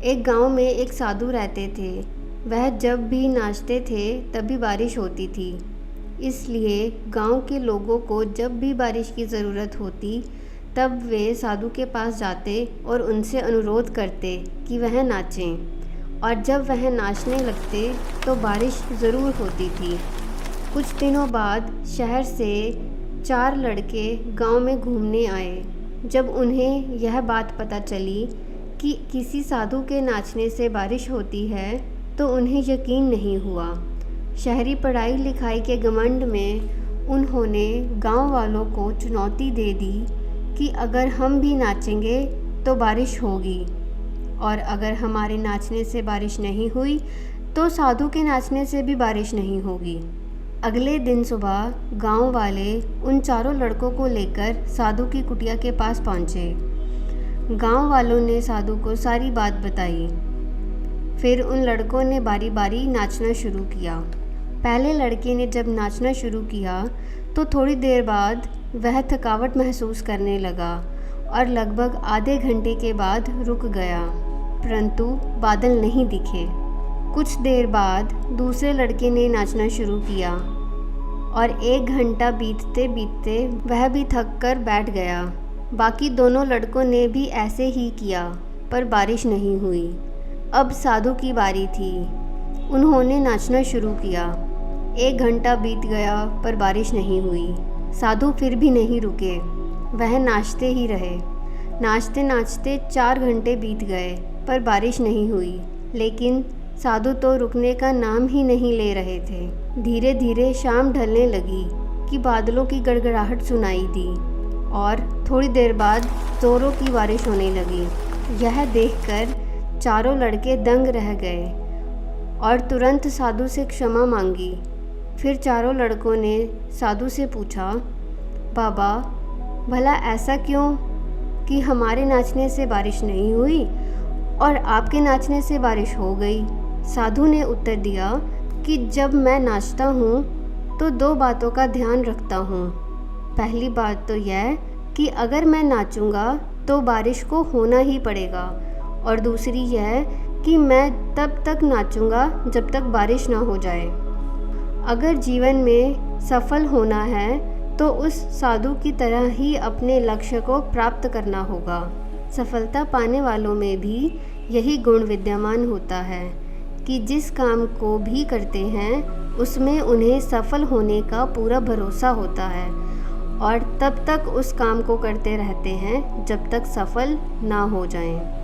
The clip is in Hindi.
एक गांव में एक साधु रहते थे। वह जब भी नाचते थे तभी बारिश होती थी। इसलिए गांव के लोगों को जब भी बारिश की ज़रूरत होती तब वे साधु के पास जाते और उनसे अनुरोध करते कि वह नाचें, और जब वह नाचने लगते तो बारिश ज़रूर होती थी। कुछ दिनों बाद शहर से 4 लड़के गांव में घूमने आए। जब उन्हें यह बात पता चली कि किसी साधु के नाचने से बारिश होती है तो उन्हें यकीन नहीं हुआ। शहरी पढ़ाई लिखाई के घमंड में उन्होंने गांव वालों को चुनौती दे दी कि अगर हम भी नाचेंगे तो बारिश होगी, और अगर हमारे नाचने से बारिश नहीं हुई तो साधु के नाचने से भी बारिश नहीं होगी। अगले दिन सुबह गांव वाले उन चारों लड़कों को लेकर साधु की कुटिया के पास पहुँचे। गांव वालों ने साधु को सारी बात बताई। फिर उन लड़कों ने बारी बारी नाचना शुरू किया। पहले लड़के ने जब नाचना शुरू किया तो थोड़ी देर बाद वह थकावट महसूस करने लगा और लगभग आधे घंटे के बाद रुक गया, परंतु बादल नहीं दिखे। कुछ देर बाद दूसरे लड़के ने नाचना शुरू किया और 1 घंटा बीतते बीतते वह भी थक कर बैठ गया। बाकी दोनों लड़कों ने भी ऐसे ही किया, पर बारिश नहीं हुई। अब साधु की बारी थी। उन्होंने नाचना शुरू किया। 1 घंटा बीत गया पर बारिश नहीं हुई। साधु फिर भी नहीं रुके, वह नाचते ही रहे। नाचते नाचते 4 घंटे बीत गए पर बारिश नहीं हुई, लेकिन साधु तो रुकने का नाम ही नहीं ले रहे थे। धीरे धीरे शाम ढलने लगी कि बादलों की गड़गड़ाहट सुनाई दी और थोड़ी देर बाद ज़ोरों की बारिश होने लगी। यह देखकर चारों लड़के दंग रह गए और तुरंत साधु से क्षमा मांगी। फिर चारों लड़कों ने साधु से पूछा, बाबा, भला ऐसा क्यों कि हमारे नाचने से बारिश नहीं हुई और आपके नाचने से बारिश हो गई? साधु ने उत्तर दिया कि जब मैं नाचता हूँ तो 2 बातों का ध्यान रखता हूँ। पहली बात तो यह कि अगर मैं नाचूंगा तो बारिश को होना ही पड़ेगा, और दूसरी यह कि मैं तब तक नाचूंगा जब तक बारिश ना हो जाए। अगर जीवन में सफल होना है तो उस साधु की तरह ही अपने लक्ष्य को प्राप्त करना होगा। सफलता पाने वालों में भी यही गुण विद्यमान होता है कि जिस काम को भी करते हैं उसमें उन्हें सफल होने का पूरा भरोसा होता है, और तब तक उस काम को करते रहते हैं जब तक सफल ना हो जाएं।